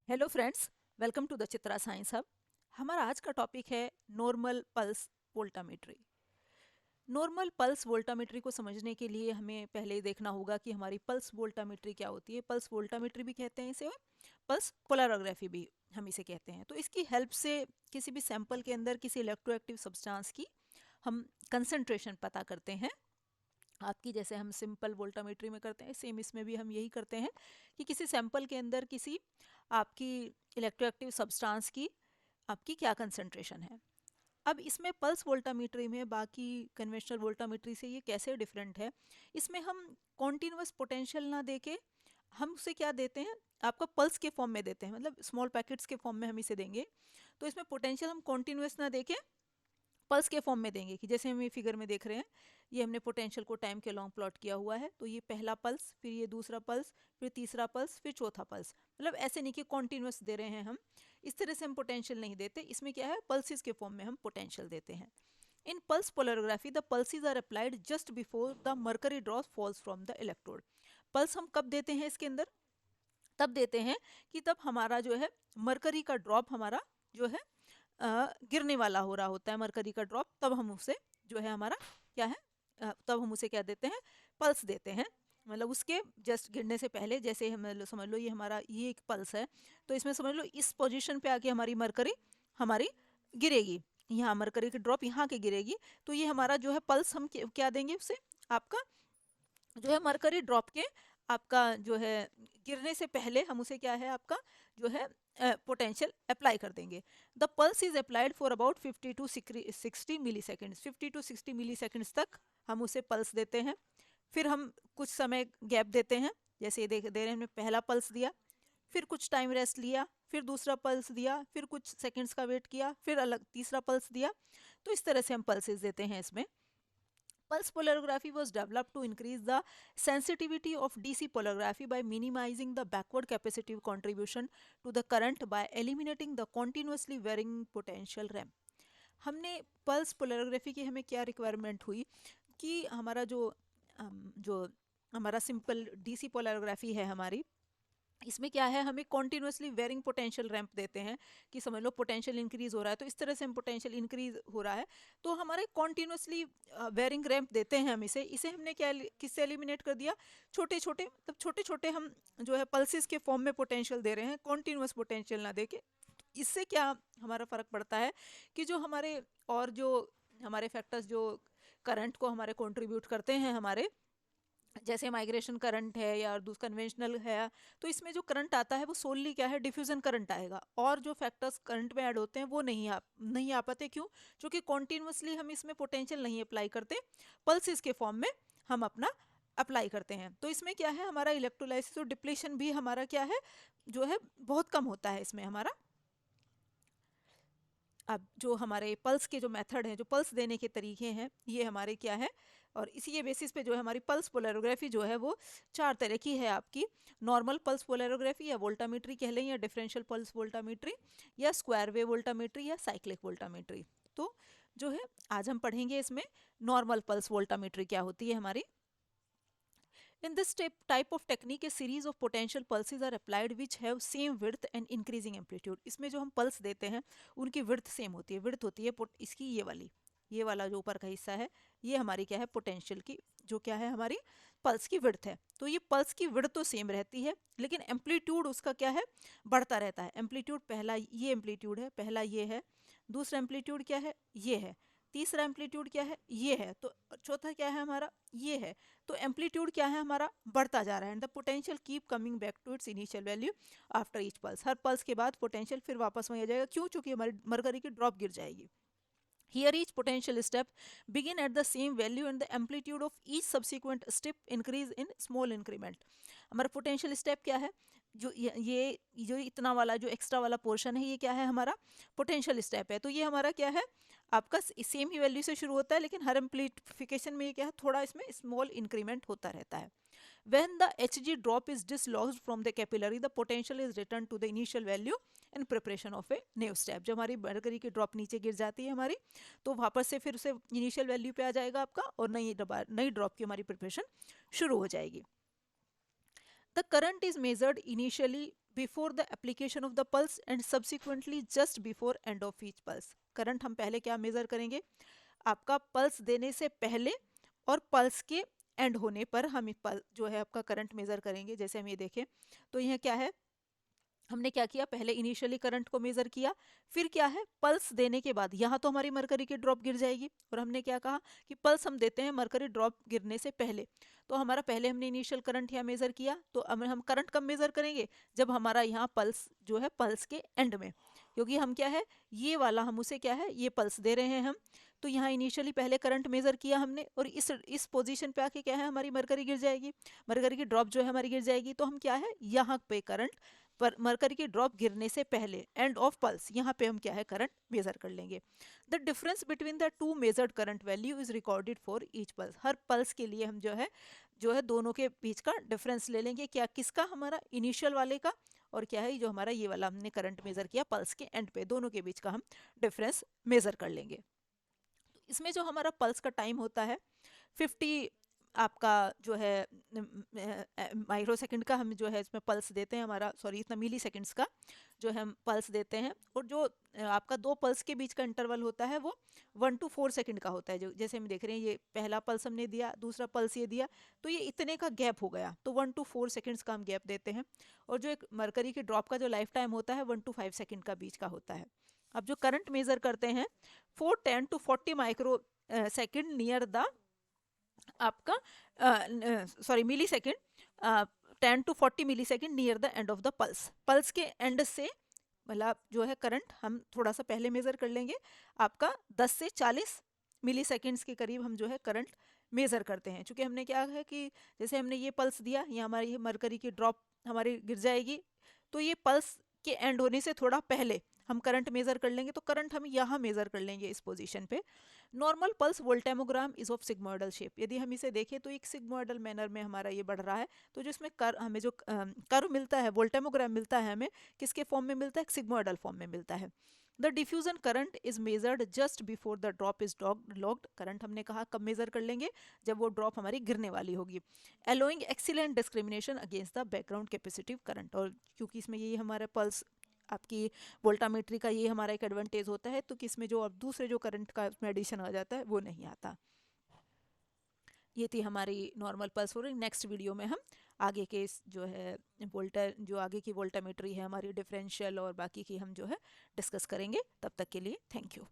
Hello friends, welcome to the Chitra science hub. हमारा आज का टॉपिक है normal pulse voltammetry. Normal pulse voltammetry को समझने के लिए हमें पहले देखना होगा कि हमारी पल्स वोल्टामेट्री क्या होती है। पल्स वोल्टामेट्री भी कहते हैं इसे, और पल्स पोलराग्राफी भी हम इसे कहते हैं। तो इसकी हेल्प से किसी भी सैंपल के अंदर किसी इलेक्ट्रोएक्टिव सब्सटेंस की हम कंसंट्रेशन पता करते हैं। आपकी जैसे हम सिंपल वोल्टामेट्री में करते हैं, सेम इसमें भी हम यही करते हैं कि किसी सैंपल के अंदर किसी आपकी इलेक्ट्रोएक्टिव सब्सटेंस की आपकी क्या कंसंट्रेशन है। अब इसमें पल्स वोल्टामेट्री में बाकी कन्वेंशनल वोल्टामेट्री से ये कैसे डिफरेंट है, इसमें हम कॉन्टिन्यूस पोटेंशियल ना देके हम उसे क्या देते हैं, आपका पल्स के फॉर्म में देते हैं, मतलब स्मॉल पैकेट्स के फॉर्म में हम इसे देंगे। तो इसमें पोटेंशियल हम कॉन्टिन्यूस ना देके पल्स के फॉर्म में देंगे कि जैसे हम ये फिगर में देख रहे हैं, ये हमने पोटेंशियल को टाइम के लॉन्ग प्लॉट किया हुआ है। तो ये पहला पल्स, फिर ये दूसरा पल्स, फिर तीसरा पल्स, फिर चौथा पल्स। मतलब ऐसे नहीं कि कॉन्टिन्यूस दे रहे हैं हम, इस तरह से हम पोटेंशियल नहीं देते। इसमें क्या है, पल्सिस के फॉर्म में हम पोटेंशियल देते हैं। In pulse polarography the pulses are applied just before the mercury drop falls from the electrode. Pulse हम कब देते हैं इसके अंदर, तब देते हैं कि तब हमारा जो है मरकरी का ड्रॉप हमारा जो है गिरने वाला हो रहा होता है, मरकरी का ड्रॉप, तब हम उसे जो है हमारा क्या है, तब हम उसे क्या देते हैं, पल्स देते हैं। मतलब उसके जस्ट गिरने से पहले, जैसे हम समझ लो ये हमारा ये एक पल्स है, तो इसमें समझ लो इस पोजीशन पे आके हमारी मरकरी हमारी गिरेगी, यहाँ मरकरी की ड्रॉप यहाँ के गिरेगी। तो ये हमारा जो है पल्स हम क्या देंगे उसे, आपका जो है मरकरी ड्रॉप के आपका जो है गिरने से पहले हम उसे क्या है, आपका जो है पोटेंशियल अप्लाई कर देंगे। The pulse is applied for about 50 to 60 milliseconds. 50 to 60 milliseconds तक हम उसे पल्स देते हैं। फिर हम कुछ समय गैप देते हैं, जैसे ये देख दे रहे हैं, हमने पहला पल्स दिया, फिर कुछ टाइम रेस्ट लिया, फिर दूसरा पल्स दिया, फिर कुछ सेकंड्स का वेट किया, फिर अलग तीसरा पल्स दिया। तो इस तरह से हम पल्सेस देते हैं इसमें। Pulse polarography was developed to increase the sensitivity of DC polarography by minimizing the backward capacitive contribution to the current by eliminating the continuously varying potential ramp. हमने पल्स पोलराग्राफी की हमें क्या रिक्वायरमेंट हुई कि हमारा जो हमारा सिंपल डीसी पोलराग्राफी है हमारी, इसमें क्या है, हमें कॉन्टिन्यूसली वेरिंग पोटेंशियल रैंप देते हैं कि समझ लो पोटेंशियल इंक्रीज हो रहा है, तो इस तरह से हम पोटेंशियल इंक्रीज हो रहा है, तो हमारे कॉन्टिन्यूसली वेरिंग रैंप देते हैं हम इसे हमने क्या किससे एलिमिनेट कर दिया, छोटे छोटे, मतलब छोटे छोटे हम जो है पल्सिस के फॉर्म में पोटेंशियल दे रहे हैं, कॉन्टिन्यूस पोटेंशियल ना दे के। इससे क्या हमारा फ़र्क पड़ता है कि जो हमारे और जो हमारे फैक्टर्स जो करंट को हमारे कंट्रीब्यूट करते हैं, हमारे जैसे माइग्रेशन करंट है या दूसरा कन्वेंशनल है, तो इसमें जो करंट आता है वो सोनली क्या है, डिफ्यूजन करंट आएगा, और जो फैक्टर्स करंट में ऐड होते हैं वो नहीं आ पाते। क्यों? क्योंकि कॉन्टिन्यूसली हम इसमें पोटेंशियल नहीं अप्लाई करते, पल्सिस के फॉर्म में हम अपना अप्लाई करते हैं। तो इसमें क्या है, हमारा इलेक्ट्रोलाइसिस और डिप्लीशन भी हमारा क्या है, जो है बहुत कम होता है इसमें हमारा। अब जो हमारे पल्स के जो मेथड हैं, जो पल्स देने के तरीके हैं, ये हमारे क्या है, और इसी के बेसिस पे जो है हमारी पल्स पोलराग्राफी जो है वो चार तरह की है आपकी। नॉर्मल पल्स पोलराग्राफी या वोल्टामेट्री कह लें, या डिफरेंशियल पल्स वोल्टामेट्री, या स्क्वायर वेव वोल्टामेट्री, या साइक्लिक वोल्टामेट्री। तो जो है आज हम पढ़ेंगे इसमें नॉर्मल पल्स वोल्टामेट्री क्या होती है हमारी। In this type of technique, a series of potential pulses are applied which have same width and increasing amplitude. इसमें जो हम पल्स देते हैं उनकी विड्थ सेम होती है। विड्थ होती है इसकी ये वाला जो ऊपर का हिस्सा है, ये हमारी क्या है, पोटेंशियल की जो क्या है, हमारी पल्स की विड्थ है। तो ये पल्स की विड्थ तो सेम रहती है, लेकिन एम्पलीट्यूड उसका क्या है, बढ़ता रहता है। एम्पलीट्यूड पहला ये एम्पलीट्यूड है, पहला ये है, दूसरा एम्पलीट्यूड क्या है, ये है, तीसरा एम्पलीट्यूड क्या है, ये है, तो चौथा क्या है हमारा, ये है। तो एम्पलीट्यूड क्या है हमारा, बढ़ता जा रहा है। And the potential keep coming back to its initial value after each pulse. हर पल्स के बाद पोटेंशियल फिर वापस वहीं आ जाएगा। क्यों? चूंकि हमारी मरकरी की ड्रॉप गिर जाएगी। Here each potential step begin at the same value and the amplitude of each subsequent step increase in small increment. हमारा पोटेंशियल स्टेप क्या है, ये जो इतना वाला जो एक्स्ट्रा वाला पोर्शन है, ये क्या है, हमारा पोटेंशियल स्टेप है। तो ये हमारा क्या है, आपका सेम ही वैल्यू से शुरू होता है, लेकिन हर एम्प्लीफिकेशन में ये क्या है, थोड़ा इसमें स्मॉल इंक्रीमेंट होता रहता है। When the Hg drop is dislodged from the capillary, the potential is returned to the initial value in preparation of a new step. जब हमारी मरकरी की ड्रॉप नीचे गिर जाती है हमारी, तो वापस से फिर उसे इनिशियल वैल्यू पे आ जाएगा आपका, और नई ड्रॉप की हमारी प्रिपरेशन शुरू हो जाएगी। The current is measured initially before the application of the pulse and subsequently just before end of each pulse. Current हम पहले क्या मेजर करेंगे, आपका पल्स देने से पहले और पल्स के एंड होने पर हम पल जो है आपका करंट मेजर करेंगे। जैसे हम ये देखें तो यह क्या है, हमने क्या किया, पहले इनिशियली करंट को मेजर किया, फिर क्या है पल्स देने के बाद यहाँ तो हमारी मरकरी की ड्रॉप गिर जाएगी, और हमने क्या कहा कि पल्स हम देते हैं मरकरी ड्रॉप गिरने से पहले। तो हमारा पहले हमने इनिशियल करंट यहाँ मेजर किया, तो अब हम करंट कब मेजर करेंगे, जब हमारा यहाँ पल्स जो है पल्स के एंड में, क्योंकि हम क्या है ये वाला हम उसे क्या है ये पल्स दे रहे हैं हम। तो यहाँ इनिशियली पहले करंट मेजर किया हमने, और इस पोजीशन पे आके क्या है हमारी मरकरी गिर जाएगी, मरकरी की ड्रॉप जो है हमारी गिर जाएगी। तो हम क्या है यहाँ पे करंट पर मरकरी की ड्रॉप गिरने से पहले एंड ऑफ पल्स यहाँ पे हम क्या है करंट मेजर कर लेंगे। The difference between the two measured current value is recorded for each pulse. हर पल्स के लिए हम जो है दोनों के बीच का डिफरेंस ले लेंगे, क्या किसका, हमारा इनिशियल वाले का, और क्या है जो हमारा ये वाला हमने करंट मेजर किया पल्स के एंड पे, दोनों के बीच का हम डिफरेंस मेजर कर लेंगे। तो इसमें जो हमारा पल्स का टाइम होता है 50 आपका जो है माइक्रो सेकंड का हम जो है इसमें पल्स देते हैं, हमारा सॉरी इतना मिली सेकेंड्स का जो है हम पल्स देते हैं। और जो आपका दो पल्स के बीच का इंटरवल होता है वो 1 to 4 सेकंड का होता है। जो जैसे हम देख रहे हैं ये पहला पल्स हमने दिया, दूसरा पल्स ये दिया, तो ये इतने का गैप हो गया, तो 1 to 4 सेकंड्स का हम गैप देते हैं। और जो एक मरकरी की ड्रॉप का जो लाइफ टाइम होता है 1 to 5 सेकंड का बीच का होता है। अब जो करंट मेजर करते हैं 410 to 40 microsecond near the आपका sorry millisecond 10 to 40 millisecond near the end of the pulse. Pulse के एंड से मतलब जो है करंट हम थोड़ा सा पहले मेजर कर लेंगे, आपका 10 से 40 मिली सेकेंड्स के करीब हम जो है करंट मेजर करते हैं। चूंकि हमने क्या है कि जैसे हमने ये पल्स दिया, ये हमारी मरकरी की ड्रॉप हमारी गिर जाएगी, तो ये पल्स के एंड होने से थोड़ा पहले हम करंट मेजर कर लेंगे, तो करंट हम यहाँ मेजर कर लेंगे इस पोजीशन पे। Normal pulse voltammogram is of sigmoidal shape. यदि हम इसे देखें तो एक सिग्मोइडल मैनर में हमारा ये बढ़ रहा है, तो जो इसमें हमें जो कर्व मिलता है वोल्टेमोग्राम मिलता है हमें किसके फॉर्म में मिलता है, सिग्मोइडल फॉर्म में मिलता है। The diffusion current is measured just before the drop is logged. Current हमने कहा कब मेजर कर लेंगे, जब वो ड्रॉप हमारी गिरने वाली होगी। Allowing excellent discrimination against the background capacitive current. और क्योंकि इसमें ये हमारा पल्स आपकी वोल्टामेट्री का ये हमारा एक एडवांटेज होता है, तो कि इसमें जो अब दूसरे जो करंट का इसमें एडिशन आ जाता है वो नहीं आता। ये थी हमारी नॉर्मल पल्स। हो रही नेक्स्ट वीडियो में हम आगे के जो है जो आगे की वोल्टामेट्री है हमारी डिफरेंशियल और बाकी की हम जो है डिस्कस करेंगे। तब तक के लिए थैंक यू।